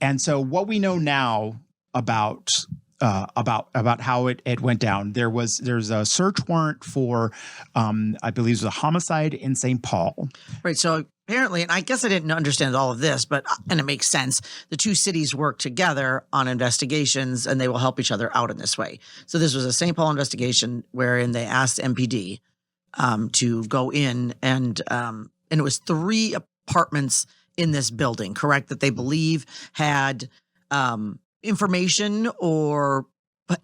And so what we know now about how it went down, there's a search warrant for, I believe it was a homicide in St. Paul. Right. So apparently, and I guess I didn't understand all of this, and it makes sense. The two cities work together on investigations, and they will help each other out in this way. So this was a St. Paul investigation wherein they asked MPD to go in, and it was 3 apartments in this building, correct, that they believe had information or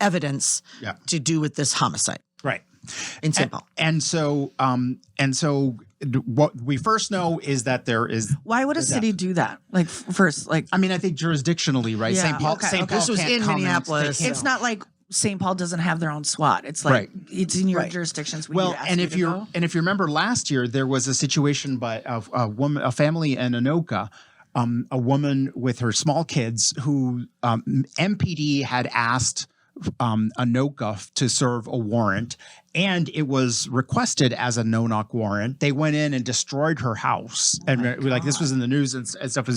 evidence to do with this homicide. Right. In St. Paul. And so what we first know is that there is. Why would a city do that? Like first, like, I mean, I think jurisdictionally, right? Yeah. St. Paul. Okay, St. okay. Paul This was can't in comment. Minneapolis. it's not like St. Paul doesn't have their own SWAT. It's like it's in your jurisdictions. Well, and if you remember last year, there was a situation by a family in Anoka, a woman with her small kids who MPD had asked Anoka to serve a warrant, and it was requested as a no-knock warrant. They went in and destroyed her house, and this was in the news and stuff.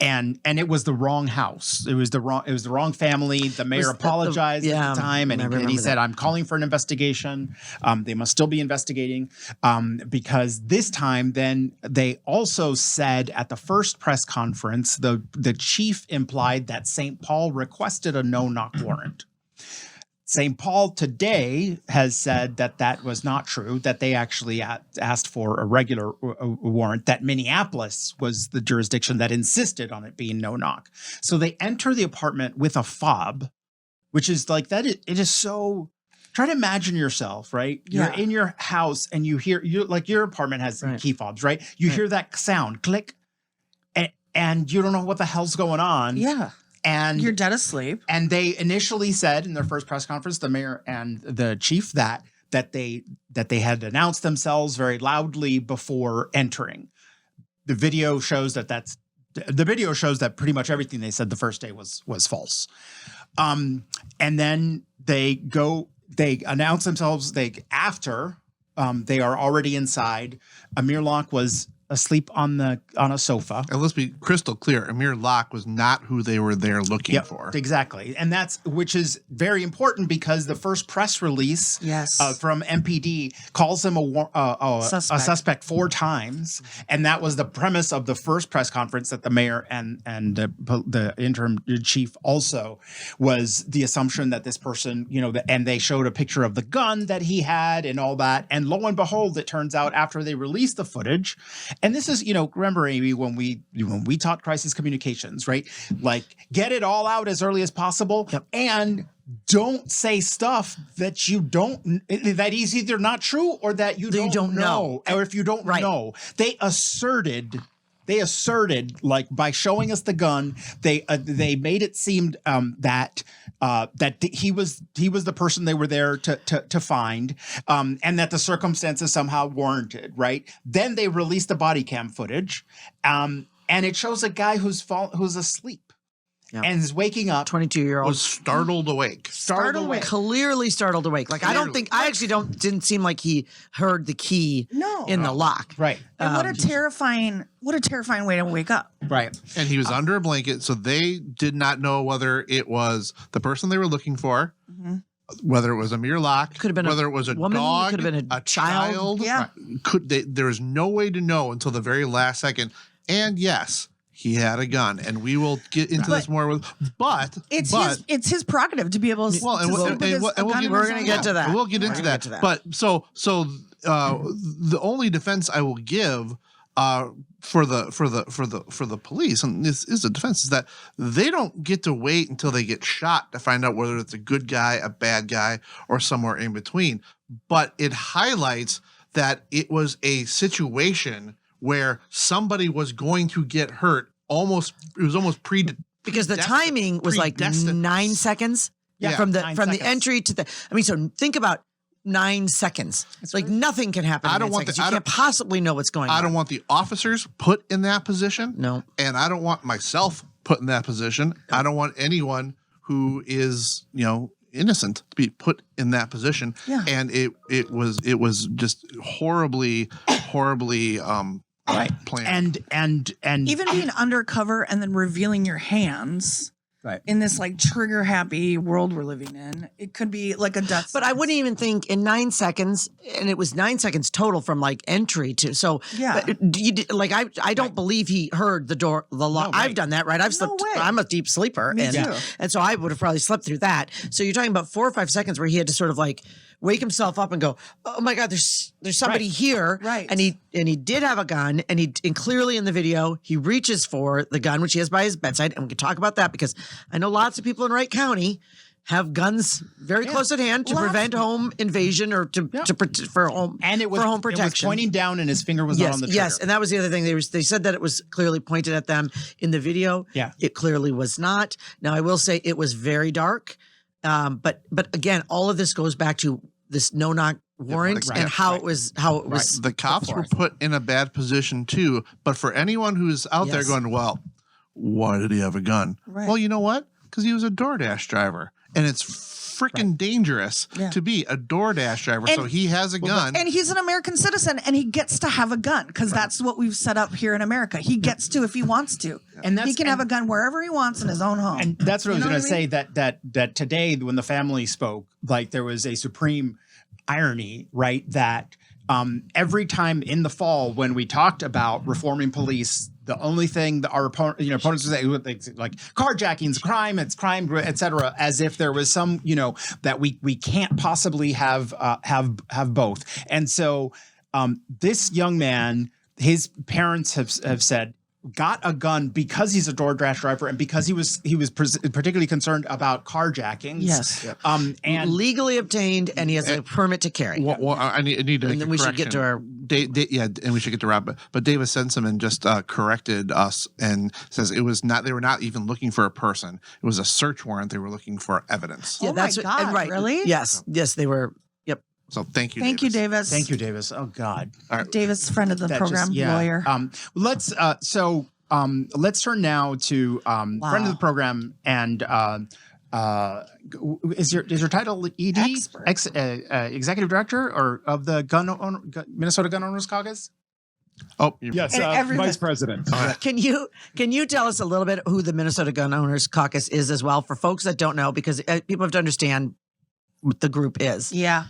And it was the wrong house. It was the wrong family. The mayor apologized at the time, and he said, "I'm calling for an investigation. They must still be investigating because this time." Then they also said at the first press conference, the chief implied that St. Paul requested a no-knock warrant. St. Paul today has said that was not true, that they actually asked for a regular warrant, that Minneapolis was the jurisdiction that insisted on it being no knock. So they enter the apartment with a fob, which is like that. It is so. Try to imagine yourself, right? You're in your house and you hear your apartment has key fobs, right? You hear that sound, click, and you don't know what the hell's going on. Yeah. And you're dead asleep. And they initially said in their first press conference, the mayor and the chief, that they had announced themselves very loudly before entering. The video shows that pretty much everything they said the first day was false. And then they announce themselves after they are already inside. AMIR LOCKE was asleep on a sofa. And let's be crystal clear, AMIR LOCKE was not who they were there looking for. Exactly. And which is very important because the first press release from MPD calls him a suspect 4 times. And that was the premise of the first press conference that the mayor and the interim chief also was the assumption that this person, and they showed a picture of the gun that he had and all that. And lo and behold, it turns out after they released the footage. And this is, remember, Amy, when we taught crisis communications, right? Like, get it all out as early as possible and don't say stuff that that is either not true or that you don't know. Or if you don't know. They asserted, like, by showing us the gun, they made it seem that he was the person they were there to find, and that the circumstances somehow warranted, right? Then they released the body cam footage, and it shows a guy who's asleep. Yep. And is waking up. 22-year-old was startled awake. Clearly startled awake. Like, didn't seem like he heard the key in the lock. Right. And what a terrifying way to wake up. Right. And he was under a blanket, so they did not know whether it was the person they were looking for, whether it was AMIR LOCKE, could have been whether it was a woman, dog, could have been a child. Yeah. There was no way to know until the very last second. And yes, he had a gun, and we will get into this more. But it's his prerogative to be able to. We're going to get to that. We'll get into that. But so the only defense I will give for the police, and this is a defense, is that they don't get to wait until they get shot to find out whether it's a good guy, a bad guy, or somewhere in between. But it highlights that it was a situation where somebody was going to get hurt. It was almost because the timing was like 9 seconds from the entry to the. I mean, so think about 9 seconds. It's like nothing can happen. You can't possibly know what's going on. I don't want the officers put in that position. No, and I don't want myself put in that position. No. I don't want anyone who is innocent to be put in that position. Yeah. And it was just horribly plan. And Even being undercover and then revealing your hands right. in this like trigger happy world we're living in, it could be like a death. But I wouldn't even think in 9 seconds, and it was 9 seconds total from like entry to. So Yeah. I don't believe he heard the lock. right. I've done that, right? I've slept. way. I'm a deep sleeper, Me too. and so I would have probably slept through that. So you're talking about 4 or 5 seconds where he had to sort of like wake himself up and go, "Oh my God, there's somebody here," Right. And he did have a gun, and clearly in the video he reaches for the gun which he has by his bedside, and we can talk about that because I know lots of people in Wright County have guns very close at hand to prevent home invasion or for home And it was, for home it was protection. pointing down and his finger was not on the trigger. Yes, and that was the other thing. They said that it was clearly pointed at them in the video. Yeah. It clearly was not. Now I will say it was very dark. But again, all of this goes back to this no-knock warrant and how it was The cops were put in a bad position too. But for anyone who's out there going, well, why did he have a gun? Right. Well, you know what? Because he was a DoorDash driver. And it's freaking dangerous to be a DoorDash driver. So he has a gun. And he's an American citizen and he gets to have a gun because that's what we've set up here in America. He gets to if he wants to. And he can have a gun wherever he wants in his own home. And that's what I was know going to what I say, that today when the family spoke, like there was a supreme irony, right? That every time in the fall when we talked about reforming police, the only thing that our opponents would say, like carjacking's crime, it's crime, et cetera, as if there was some, that we can't possibly have both. And so this young man, his parents have said, got a gun because he's a DoorDash driver and because he was particularly concerned about carjackings. Yes. And legally obtained, and he has a permit to carry. Well, I need to make and then a we should get to our. and we should get to Rob. But David Senseman just corrected us and says it was not. They were not even looking for a person. It was a search warrant. They were looking for evidence. Oh my God, right. really? Yes, they were. Yep. So thank you. Thank you, Davis. Thank you, Davis. Oh God. All right. Davis, friend of the program, lawyer. Let's turn now to friend of the program and is your title ED? Executive Director or of the Minnesota Gun Owners Caucus? Oh, yes, Vice President. Can you tell us a little bit who the Minnesota Gun Owners Caucus is as well for folks that don't know, because people have to understand what the group is. Yeah.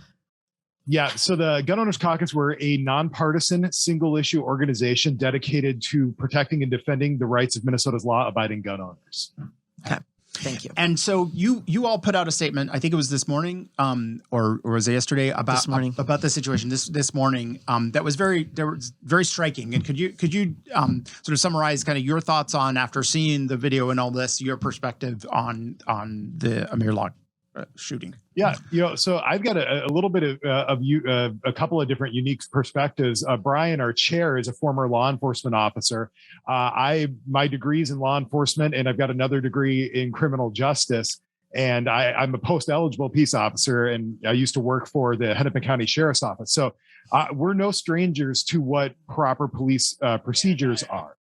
Yeah, so the Gun Owners Caucus were a nonpartisan, single-issue organization dedicated to protecting and defending the rights of Minnesota's law-abiding gun owners. Okay, thank you. And so you all put out a statement. I think it was this morning, or was it yesterday about the situation this morning that was very striking. And could you sort of summarize kind of your thoughts on, after seeing the video and all this, your perspective on the AMIR LOCKE shooting? Yeah, so I've got a little bit of a couple of different unique perspectives. Brian, our chair, is a former law enforcement officer. My degree's in law enforcement, and I've got another degree in criminal justice. And I'm a post-eligible peace officer, and I used to work for the Hennepin County Sheriff's Office. So we're no strangers to what proper police procedures are.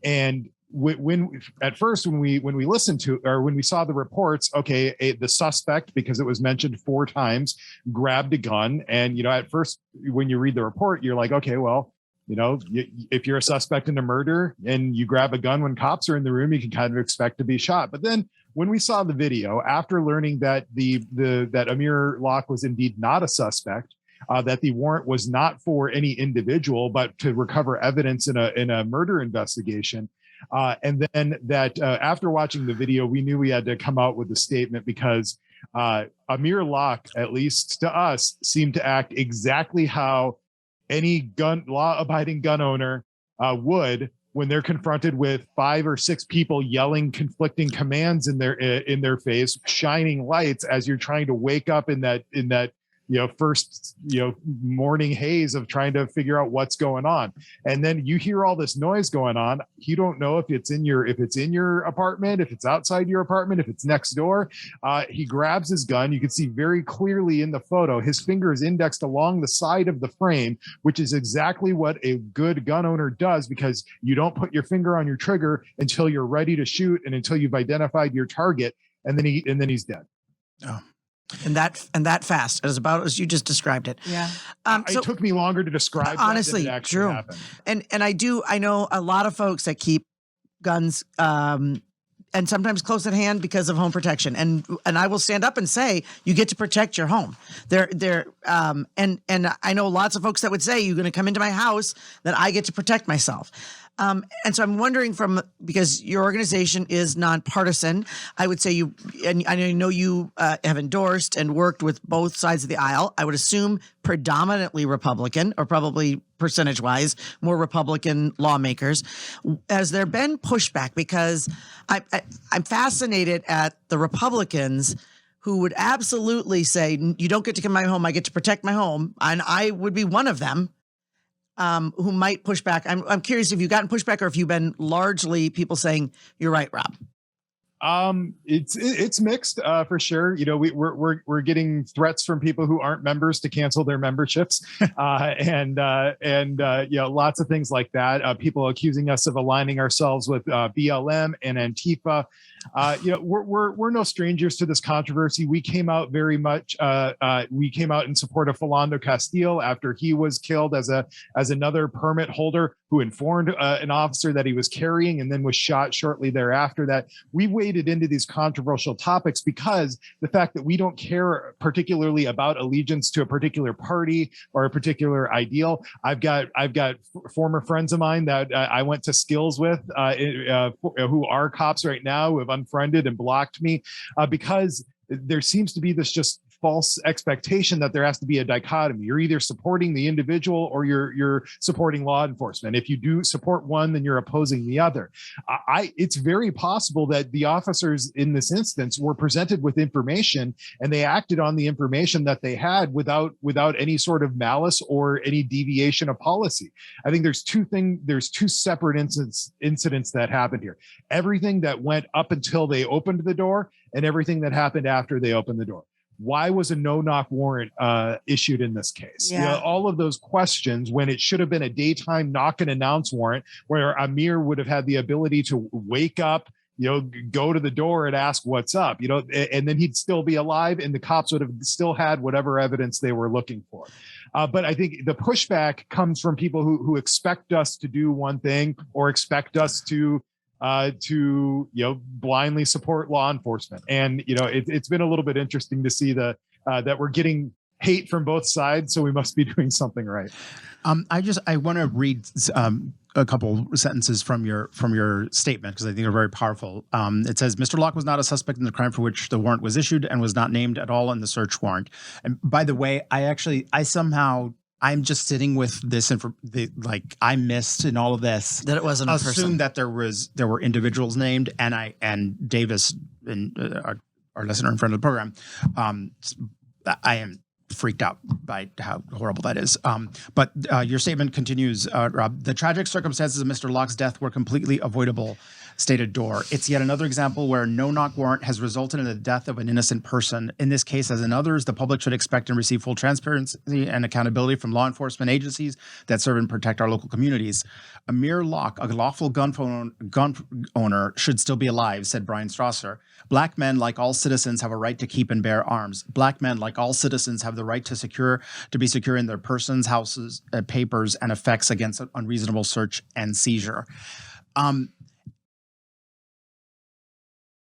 And when we listened to, or when we saw the reports, the suspect, because it was mentioned 4 times, grabbed a gun. And, at first, when you read the report, you're like, okay, well, if you're a suspect in a murder and you grab a gun when cops are in the room, you can kind of expect to be shot. But then when we saw the video, after learning that that AMIR LOCKE was indeed not a suspect, that the warrant was not for any individual, but to recover evidence in a murder investigation. And then that after watching the video, we knew we had to come out with a statement, because AMIR LOCKE, at least to us, seemed to act exactly how any law-abiding gun owner would when they're confronted with 5 or 6 people yelling conflicting commands in their face, shining lights as you're trying to wake up in that first morning haze of trying to figure out what's going on. And then you hear all this noise going on. You don't know if it's in your apartment, if it's outside your apartment, if it's next door. He grabs his gun. You can see very clearly in the photo, his finger is indexed along the side of the frame, which is exactly what a good gun owner does, because you don't put your finger on your trigger until you're ready to shoot and until you've identified your target. And then he's dead. Oh. And that fast. It was about as you just described it. Yeah. It took me longer to describe honestly, that than it actually true. happened. And I know a lot of folks that keep guns and sometimes close at hand because of home protection. And I will stand up and say, you get to protect your home. And I know lots of folks that would say, you're going to come into my house, that I get to protect myself. And so I'm wondering because your organization is nonpartisan, I would say and I know you have endorsed and worked with both sides of the aisle. I would assume predominantly Republican, or probably percentage-wise more Republican lawmakers. Has there been pushback? Because I'm fascinated at the Republicans who would absolutely say, you don't get to come to my home, I get to protect my home. And I would be one of them. Who might push back. I'm curious if you've gotten pushback or if you've been largely people saying, you're right, Rob. It's mixed for sure. You know, we're getting threats from people who aren't members to cancel their memberships, and you know, lots of things like that. People accusing us of aligning ourselves with BLM and Antifa. You know, we're no strangers to this controversy. We came out very much. We came out in support of Philando Castile after he was killed as another permit holder who informed an officer that he was carrying and then was shot shortly thereafter. That we waded into these controversial topics because the fact that we don't care particularly about allegiance to a particular party or a particular ideal. I've got former friends of mine that I went to skills with who are cops right now, who have unfriended and blocked me because there seems to be this just false expectation that there has to be a dichotomy. You're either supporting the individual or you're supporting law enforcement. If you do support one, then you're opposing the other. It's very possible that the officers in this instance were presented with information and they acted on the information that they had without any sort of malice or any deviation of policy. I think there's two separate incidents that happened here. Everything that went up until they opened the door and everything that happened after they opened the door. Why was a no-knock warrant issued in this case? Yeah. You know, all of those questions when it should have been a daytime knock and announce warrant where AMIR would have had the ability to wake up, you know, go to the door and ask what's up, you know, and then he'd still be alive and the cops would have still had whatever evidence they were looking for. But I think the pushback comes from people who expect us to do one thing or expect us to you know, blindly support law enforcement. And, you know, it's been a little bit interesting to see that we're getting hate from both sides. So we must be doing something right. I want to read a couple sentences from your statement because I think they're very powerful. It says, Mr. Locke was not a suspect in the crime for which the warrant was issued and was not named at all in the search warrant. And by the way, I'm just sitting with this I missed in all of this That it wasn't a person. Assume that there were individuals named, and Davis, our listener and friend of the program, I am freaked out by how horrible that is. But your statement continues, Rob. The tragic circumstances of Mr. Locke's death were completely avoidable, stated Doar. It's yet another example where a no-knock warrant has resulted in the death of an innocent person. In this case, as in others, the public should expect and receive full transparency and accountability from law enforcement agencies that serve and protect our local communities. AMIR Locke, a lawful gun owner, should still be alive, said Brian Strasser. Black men, like all citizens, have a right to keep and bear arms. Black men, like all citizens, have the right to be secure in their persons, houses, papers, and effects against unreasonable search and seizure.